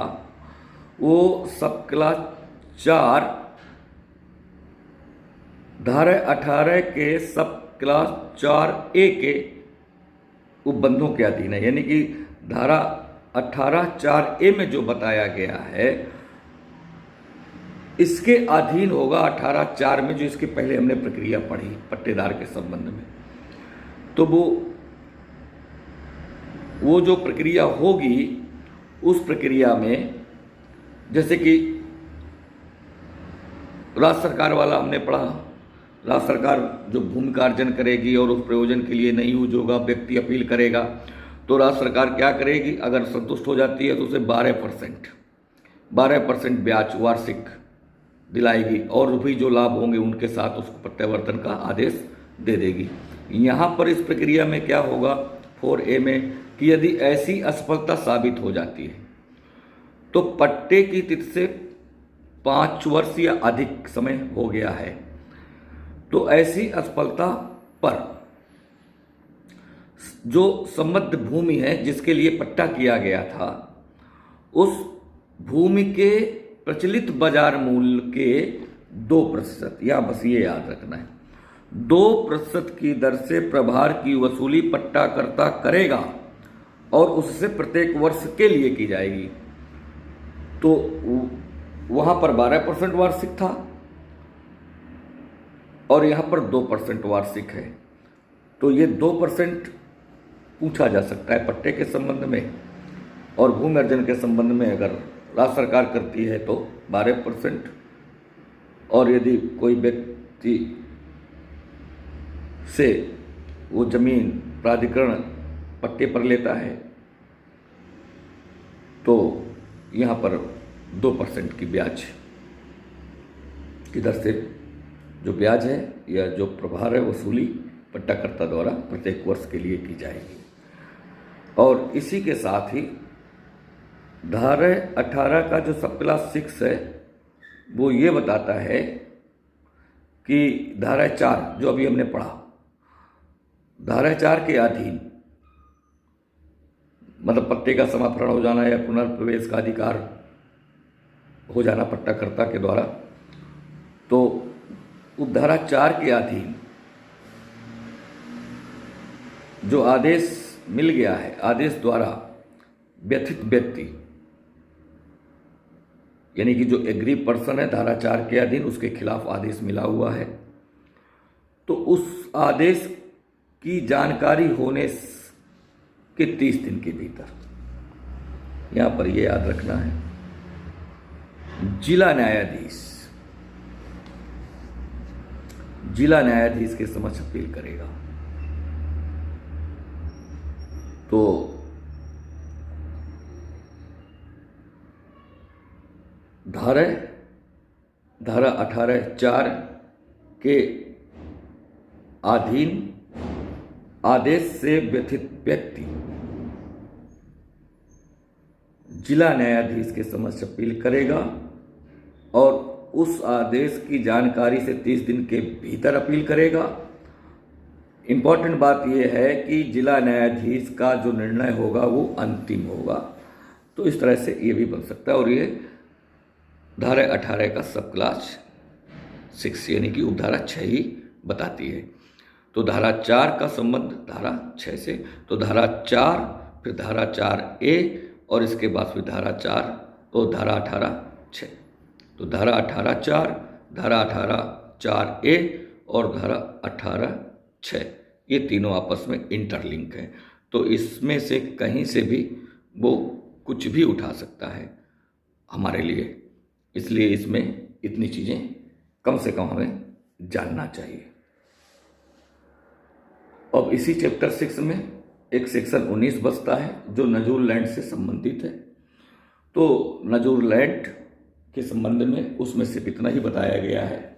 वो सब क्लास 4 धारा 18 के सब क्लास 4A के उपबंधों के अधीन है। यानी कि धारा 18(4)A में जो बताया गया है इसके अधीन होगा 18(4) में, जो इसके पहले हमने प्रक्रिया पढ़ी पट्टेदार के संबंध में। तो वो जो प्रक्रिया होगी उस प्रक्रिया में जैसे कि राज्य सरकार वाला हमने पढ़ा, राज्य सरकार जो भूमि का अर्जन करेगी और उस प्रयोजन के लिए नहीं यूज होगा, व्यक्ति अपील करेगा, तो राज्य सरकार क्या करेगी, अगर संतुष्ट हो जाती है तो उसे 12% ब्याज वार्षिक दिलाएगी और भी जो लाभ होंगे उनके साथ उसको प्रत्यावर्तन का आदेश दे देगी। यहाँ पर इस प्रक्रिया में क्या होगा 4A में कि यदि ऐसी असफलता साबित हो जाती है तो पट्टे की तिथि से 5 वर्ष या अधिक समय हो गया है, तो ऐसी असफलता पर जो संबद्ध भूमि है जिसके लिए पट्टा किया गया था, उस भूमि के प्रचलित बाजार मूल्य के 2%, या बस ये याद रखना है, 2% की दर से प्रभार की वसूली पट्टाकर्ता करेगा और उससे प्रत्येक वर्ष के लिए की जाएगी। तो वहां पर 12% वार्षिक था और यहां पर 2% वार्षिक है। तो ये 2% पूछा जा सकता है पट्टे के संबंध में, और भूमि अर्जन के संबंध में अगर राज्य सरकार करती है तो 12%, और यदि कोई व्यक्ति से वो जमीन प्राधिकरण पट्टे पर लेता है तो यहाँ पर 2% की ब्याज की दर से जो ब्याज है या जो प्रभार है वसूली पट्टाकर्ता द्वारा प्रत्येक वर्ष के लिए की जाएगी। और इसी के साथ ही धारा 18 का जो सब क्लास 6 है वो ये बताता है कि धारा 4 जो अभी हमने पढ़ा, धारा 4 के अधीन मतलब पट्टे का समापन हो जाना या पुनर्प्रवेश का अधिकार हो जाना पट्टाकर्ता के द्वारा, तो उपधारा 4 के अधीन जो आदेश मिल गया है, आदेश द्वारा व्यथित व्यक्ति यानी कि जो एग्री पर्सन है धारा 4 के अधीन उसके खिलाफ आदेश मिला हुआ है, तो उस आदेश की जानकारी होने के 30 दिन के भीतर, यहां पर यह याद रखना है, जिला न्यायाधीश के समक्ष अपील करेगा। तो धारा 18(4) के अधीन आदेश से व्यथित व्यक्ति जिला न्यायाधीश के समक्ष अपील करेगा और उस आदेश की जानकारी से 30 दिन के भीतर अपील करेगा। इंपॉर्टेंट बात यह है कि जिला न्यायाधीश का जो निर्णय होगा वो अंतिम होगा। तो इस तरह से ये भी बन सकता है, और ये धारा 18 का सब क्लास 6 यानी कि उपधारा 6 ही बताती है। तो धारा 4 का संबंध धारा 6 से, तो धारा 4 फिर धारा 4A और इसके बाद फिर धारा 4 तो धारा 18(6), तो धारा 18(4), धारा 18(4A) और धारा 18(6) ये तीनों आपस में इंटरलिंक हैं। तो इसमें से कहीं से भी वो कुछ भी उठा सकता है हमारे लिए, इसलिए इसमें इतनी चीज़ें कम से कम हमें जानना चाहिए। अब इसी चैप्टर 6 में एक सेक्शन 19 बचता है जो नजूर लैंड से संबंधित है। तो नजूर लैंड के संबंध में उसमें सिर्फ इतना ही बताया गया है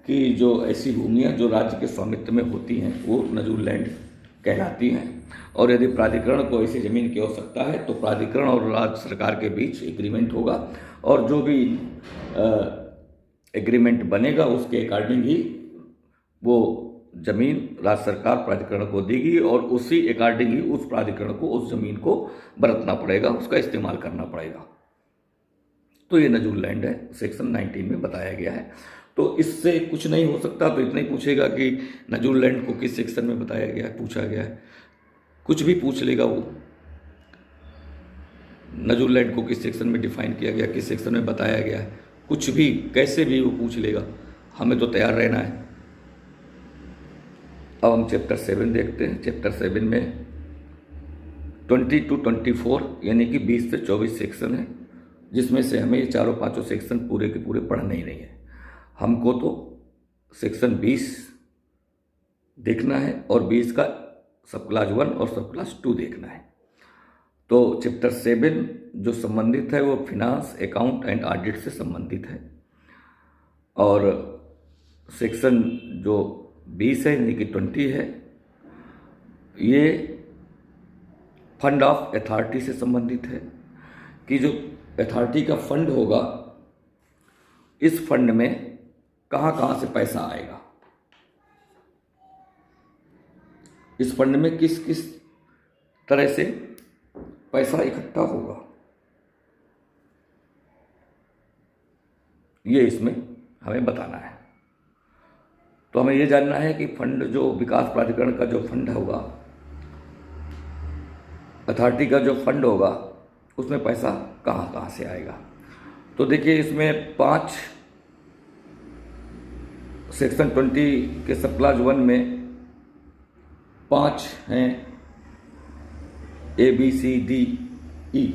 कि जो ऐसी भूमियां जो राज्य के स्वामित्व में होती हैं वो नजूर लैंड कहलाती हैं, और यदि प्राधिकरण को ऐसी ज़मीन की आवश्यकता है तो प्राधिकरण और राज्य सरकार के बीच एग्रीमेंट होगा, और जो भी एग्रीमेंट बनेगा उसके अकॉर्डिंग ही वो जमीन राज्य सरकार प्राधिकरण को देगी, और उसी अकॉर्डिंग ही उस प्राधिकरण को उस जमीन को बरतना पड़ेगा, उसका इस्तेमाल करना पड़ेगा। तो ये नजूर लैंड है, सेक्शन 19 में बताया गया है। तो इससे कुछ नहीं हो सकता, तो इतना ही पूछेगा कि नजूर लैंड को किस सेक्शन में बताया गया है, पूछा गया है, कुछ भी पूछ लेगा वो। नजूर लैंड को किस सेक्शन में डिफाइन किया गया, किस सेक्शन में बताया गया है, कुछ भी कैसे भी वो पूछ लेगा, हमें तो तैयार रहना है। अब हम चैप्टर 7 देखते हैं। चैप्टर 7 में 20 to 24 यानी कि 20 से 24 सेक्शन है, जिसमें से हमें ये चारों पांचों सेक्शन पूरे के पूरे पढ़ने ही नहीं है। हमको तो सेक्शन 20 देखना है और 20 का सब क्लास 1 और सब क्लास 2 देखना है। तो चैप्टर 7 जो संबंधित है वो फिनांस, अकाउंट एंड ऑडिट से संबंधित है, और सेक्शन जो 20 है यानी कि 20 है ये फंड ऑफ अथॉरिटी से संबंधित है कि जो अथॉरिटी का फंड होगा इस फंड में कहाँ कहाँ से पैसा आएगा, इस फंड में किस किस तरह से पैसा इकट्ठा होगा, ये इसमें हमें बताना है। तो हमें ये जानना है कि फंड जो विकास प्राधिकरण का जो फंड होगा, अथॉरिटी का जो फंड होगा, उसमें पैसा कहाँ कहाँ से आएगा। तो देखिए इसमें 5 सेक्शन 20 के सब क्लास 1 में 5 हैं, ABCDE।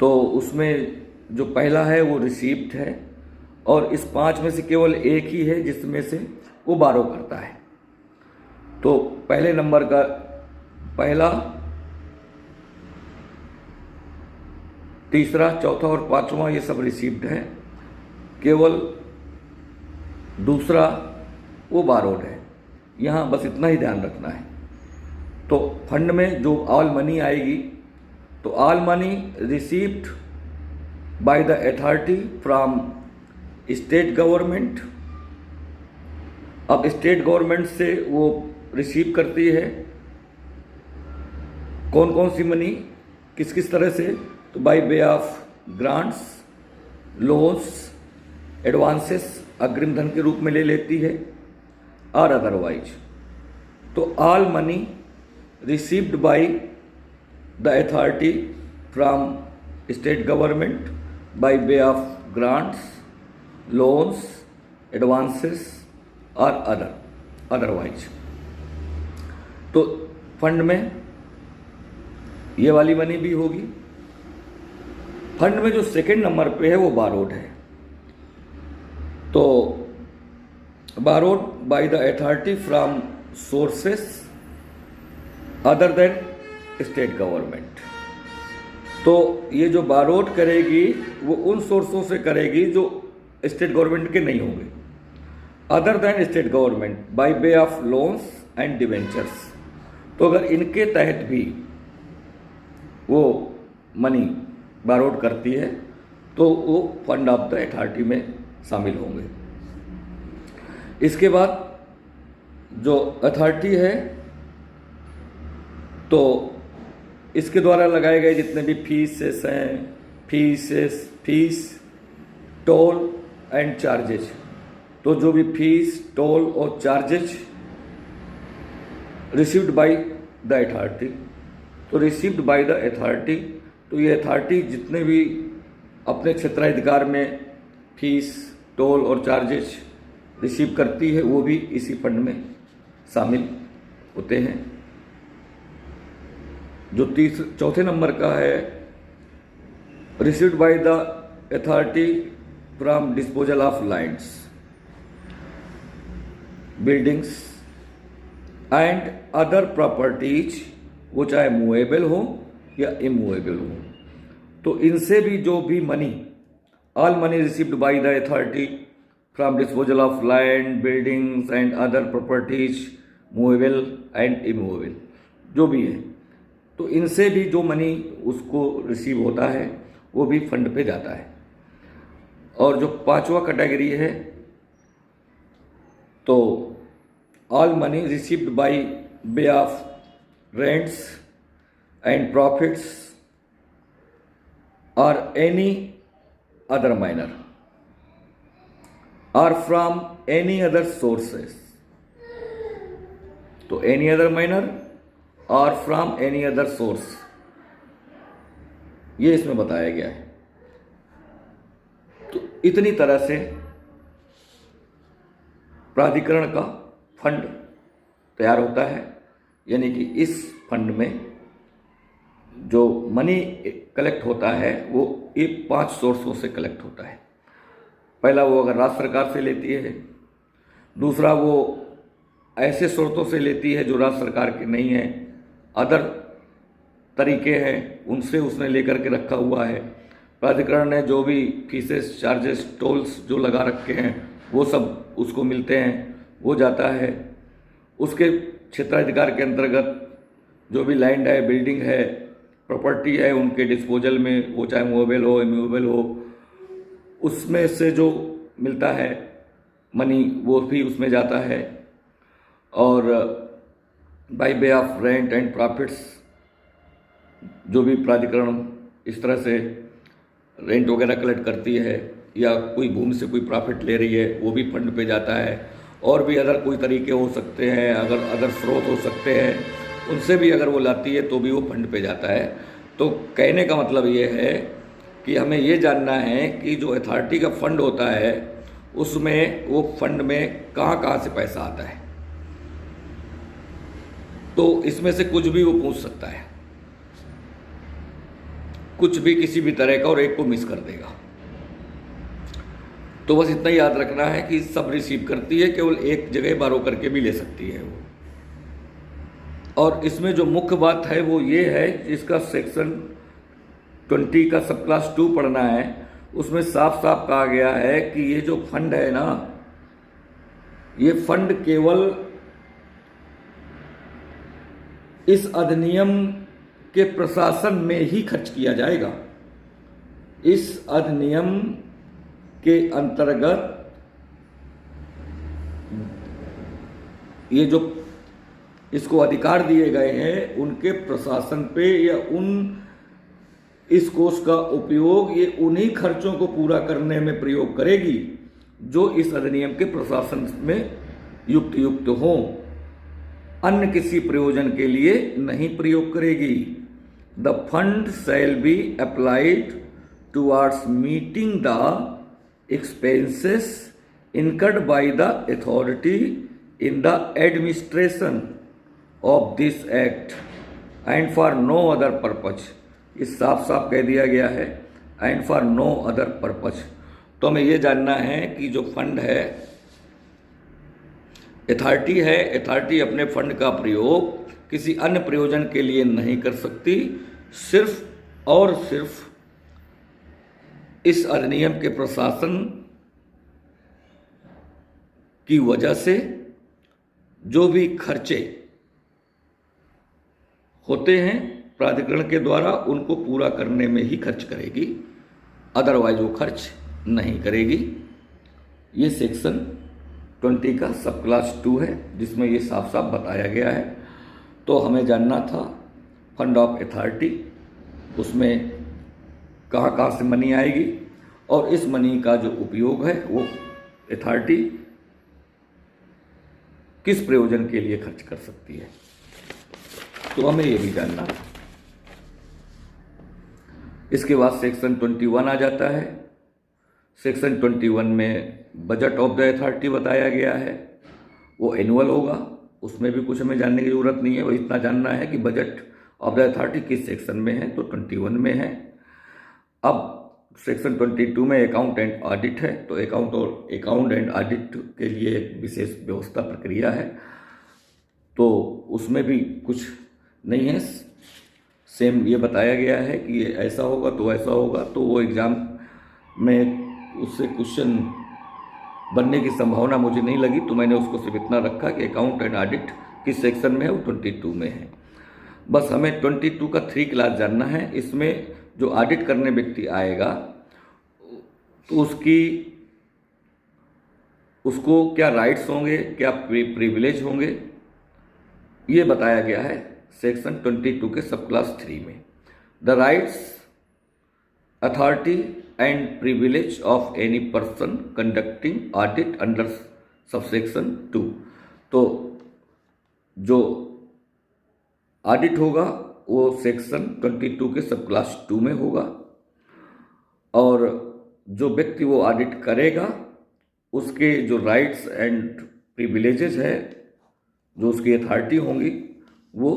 तो उसमें जो पहला है वो रिसीप्ट है, और इस 5 में से केवल एक ही है जिसमें से वो बारो करता है। तो पहले नंबर का पहला, तीसरा, चौथा और 5वां ये सब रिसीप्ट है, केवल दूसरा वो बारोड है। यहाँ बस इतना ही ध्यान रखना है। तो फंड में जो ऑल मनी आएगी, तो all money received by the authority from state government. अब स्टेट गवर्नमेंट से वो रिसीव करती है कौन कौन सी मनी, किस किस तरह से, तो by way of grants, loans, advances, अग्रिम धन के रूप में ले लेती है, और अदरवाइज। तो all money received by the authority from state government by way of grants, loans, advances और अदरवाइज। तो फंड में ये वाली मनी भी होगी। फंड में जो सेकंड नंबर पे है वो बारोड है। तो borrowed by the authority from sources other than state government. तो ये जो बारोड करेगी वो उन सोर्सों से करेगी जो स्टेट गवर्नमेंट के नहीं होंगे, other than state government, by way of loans and debentures. तो अगर इनके तहत भी वो मनी बारोड करती है तो वो फंड ऑफ द अथॉरिटी में शामिल होंगे। इसके बाद जो अथॉरिटी है, तो इसके द्वारा लगाए गए जितने भी फीसेस हैं, फीस, टोल एंड चार्जेज, तो जो भी फीस, टोल और charges received by the authority, तो रिसीव्ड बाय द अथॉरिटी, तो ये अथॉरिटी जितने भी अपने क्षेत्राधिकार में फीस, टोल और चार्जेज रिसीव करती है वो भी इसी फंड में शामिल होते हैं। जो चौथे नंबर का है, received by the authority from disposal of lands, buildings and other properties, वो चाहे मूवेबल हो या इमूवेबल हो। तो इनसे भी जो भी money, all money received by the authority from disposal of land, buildings and other properties, movable and immovable, जो भी है, तो इनसे भी जो मनी उसको रिसीव होता है वो भी फंड पे जाता है। और जो 5वां कैटेगरी है, तो all money received by way of rents and profits और एनी अदर माइनर और फ्रॉम एनी अदर सोर्सेस। तो एनी अदर माइनर और फ्रॉम एनी अदर सोर्स, ये इसमें बताया गया है। तो इतनी तरह से प्राधिकरण का फंड तैयार होता है। यानी कि इस फंड में जो मनी कलेक्ट होता है वो ये 5 सोर्सों से कलेक्ट होता है। पहला, वो अगर राज्य सरकार से लेती है। दूसरा, वो ऐसे स्रोतों से लेती है जो राज्य सरकार के नहीं हैं, अदर तरीके हैं, उनसे उसने लेकर के रखा हुआ है। प्राधिकरण ने जो भी फीसेस, चार्जेस, टोल्स जो लगा रखे हैं वो सब उसको मिलते हैं, वो जाता है। उसके क्षेत्राधिकार के अंतर्गत जो भी लैंड है, बिल्डिंग है, प्रॉपर्टी है, उनके डिस्पोजल में, वो चाहे मूवेबल हो, इमूवेबल हो, उसमें से जो मिलता है मनी वो भी उसमें जाता है। और by way of rent and profits, जो भी प्राधिकरण इस तरह से रेंट वगैरह कलेक्ट करती है या कोई भूमि से कोई प्रॉफिट ले रही है वो भी फंड पे जाता है। और भी अदर कोई तरीके हो सकते हैं, अगर अदर स्रोत हो सकते हैं, उनसे भी अगर वो लाती है तो भी वो फंड पे जाता है। तो कहने का मतलब ये है कि हमें ये जानना है कि जो अथॉरिटी का फंड होता है उसमें वो फंड में कहाँ कहाँ से पैसा आता है। तो इसमें से कुछ भी वो पूछ सकता है, कुछ भी किसी भी तरह का, और एक को मिस कर देगा। तो बस इतना याद रखना है कि सब रिसीव करती है, केवल एक जगह बारो करके भी ले सकती है वो। और इसमें जो मुख्य बात है वो ये है, इसका सेक्शन 20 का सब क्लास 2 पढ़ना है। उसमें साफ साफ कहा गया है कि ये जो फंड है ना, ये फंड केवल इस अधिनियम के प्रशासन में ही खर्च किया जाएगा। इस अधिनियम के अंतर्गत ये जो इसको अधिकार दिए गए हैं उनके प्रशासन पे या इस कोष का उपयोग ये उन्हीं खर्चों को पूरा करने में प्रयोग करेगी जो इस अधिनियम के प्रशासन में युक्त हों, अन्य किसी प्रयोजन के लिए नहीं प्रयोग करेगी। The fund shall be applied towards meeting the expenses incurred by the authority in the administration of this act and for no other purpose। इस साफ साफ कह दिया गया है and for no other purpose। तो हमें ये जानना है कि जो फंड है, अथॉरिटी है, अथॉरिटी अपने फंड का प्रयोग किसी अन्य प्रयोजन के लिए नहीं कर सकती, सिर्फ और सिर्फ इस अधिनियम के प्रशासन की वजह से जो भी खर्चे होते हैं प्राधिकरण के द्वारा उनको पूरा करने में ही खर्च करेगी, अदरवाइज वो खर्च नहीं करेगी। ये सेक्शन 20 का सब क्लास 2 है जिसमें ये साफ साफ बताया गया है। तो हमें जानना था फंड ऑफ अथॉरिटी, उसमें कहाँ कहाँ से मनी आएगी और इस मनी का जो उपयोग है वो अथॉरिटी किस प्रयोजन के लिए खर्च कर सकती है, तो हमें ये भी जानना है। इसके बाद सेक्शन 21 आ जाता है। सेक्शन 21 में बजट ऑफ द अथॉरिटी बताया गया है, वो एनुअल होगा, उसमें भी कुछ हमें जानने की जरूरत नहीं है। वो इतना जानना है कि बजट ऑफ द अथॉरिटी किस सेक्शन में है, तो 21 में है। अब सेक्शन 22 में अकाउंट एंड ऑडिट है, तो अकाउंट एंड ऑडिट के लिए एक विशेष व्यवस्था प्रक्रिया है, तो उसमें भी कुछ नहीं है। सेम ये बताया गया है कि ये ऐसा होगा तो ऐसा होगा, तो वो एग्ज़ाम में उससे क्वेश्चन बनने की संभावना मुझे नहीं लगी, तो मैंने उसको सिर्फ इतना रखा कि अकाउंट एंड ऑडिट किस सेक्शन में है, वो 22 में है। बस हमें 22 का 3 क्लास जानना है। इसमें जो ऑडिट करने व्यक्ति आएगा तो उसको क्या राइट्स होंगे, क्या प्रिविलेज होंगे, ये बताया गया है सेक्शन 22 के सब क्लास 3 में। The rights, authority and privilege of any person conducting audit under subsection 2। तो जो ऑडिट होगा वो सेक्शन 22 के सब क्लास 2 में होगा, और जो व्यक्ति वो ऑडिट करेगा उसके जो राइट्स एंड प्रिविलेजेस है, जो उसकी अथॉरिटी होंगी, वो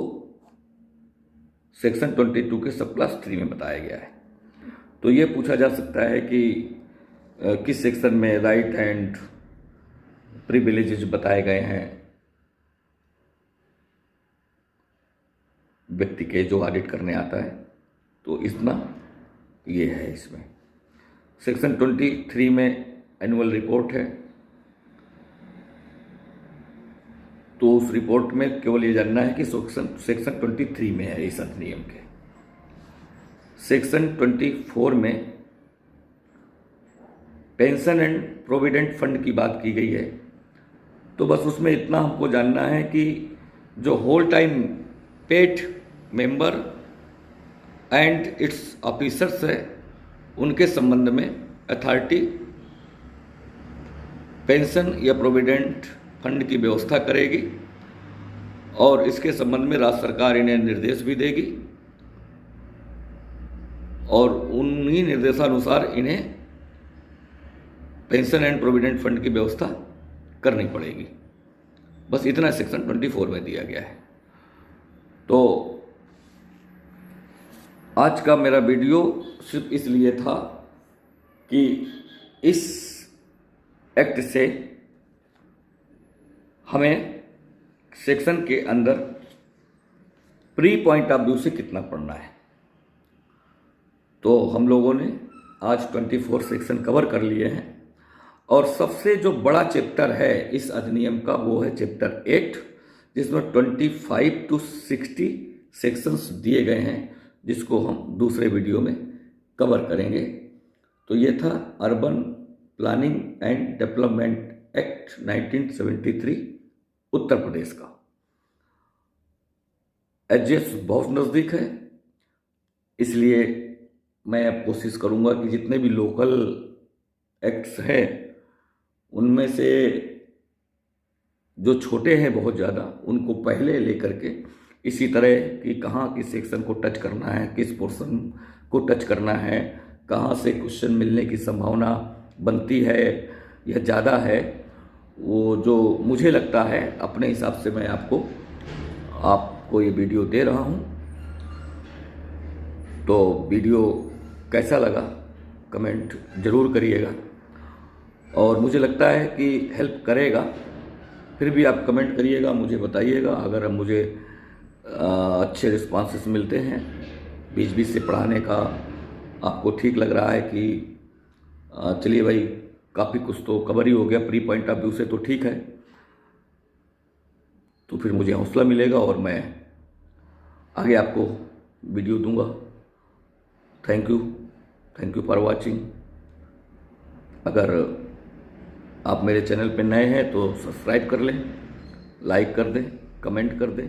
सेक्शन 22 के सब क्लास 3 में बताया गया है। तो ये पूछा जा सकता है कि किस सेक्शन में राइट एंड प्रिविलेजेस बताए गए हैं व्यक्ति के जो ऑडिट करने आता है, तो इतना ये है। इसमें सेक्शन 23 में एनुअल रिपोर्ट है, तो उस रिपोर्ट में केवल ये जानना है कि सेक्शन 23 में है इस अधिनियम के। सेक्शन 24 में पेंशन एंड प्रोविडेंट फंड की बात की गई है, तो बस उसमें इतना हमको जानना है कि जो whole time paid member and its officers है उनके संबंध में अथॉरिटी पेंशन या प्रोविडेंट फंड की व्यवस्था करेगी और इसके संबंध में राज्य सरकार इन्हें निर्देश भी देगी और उन्हीं निर्देशानुसार इन्हें पेंशन एंड प्रोविडेंट फंड की व्यवस्था करनी पड़ेगी। बस इतना सेक्शन 24 में दिया गया है। तो आज का मेरा वीडियो सिर्फ इसलिए था कि इस एक्ट से हमें सेक्शन के अंदर प्री पॉइंट ऑफ व्यू से कितना पढ़ना है। तो हम लोगों ने आज 24 सेक्शन कवर कर लिए हैं और सबसे जो बड़ा चैप्टर है इस अधिनियम का वो है चैप्टर 8, जिसमें 25 to 60 सेक्शंस दिए गए हैं, जिसको हम दूसरे वीडियो में कवर करेंगे। तो ये था urban planning and development act 1973 Uttar Pradesh का। एडजस्ट बहुत नज़दीक है, इसलिए मैं अब कोशिश करूंगा कि जितने भी लोकल एक्ट्स हैं उनमें से जो छोटे हैं बहुत ज़्यादा, उनको पहले लेकर के इसी तरह कि कहाँ किस सेक्शन को टच करना है, किस पोर्शन को टच करना है, कहाँ से क्वेश्चन मिलने की संभावना बनती है या ज़्यादा है, वो जो मुझे लगता है अपने हिसाब से मैं आपको ये वीडियो दे रहा हूँ। तो वीडियो कैसा लगा कमेंट ज़रूर करिएगा और मुझे लगता है कि हेल्प करेगा। फिर भी आप कमेंट करिएगा, मुझे बताइएगा। अगर मुझे अच्छे रिस्पॉन्सेस मिलते हैं बीच बीच से पढ़ाने का, आपको ठीक लग रहा है कि चलिए भाई काफ़ी कुछ तो कवर ही हो गया प्री पॉइंट ऑफ व्यू से, तो ठीक है, तो फिर मुझे हौसला मिलेगा और मैं आगे आपको वीडियो दूंगा। Thank you for watching. अगर आप मेरे चैनल पे नए हैं तो सब्सक्राइब कर लें, लाइक कर दें, कमेंट कर दें।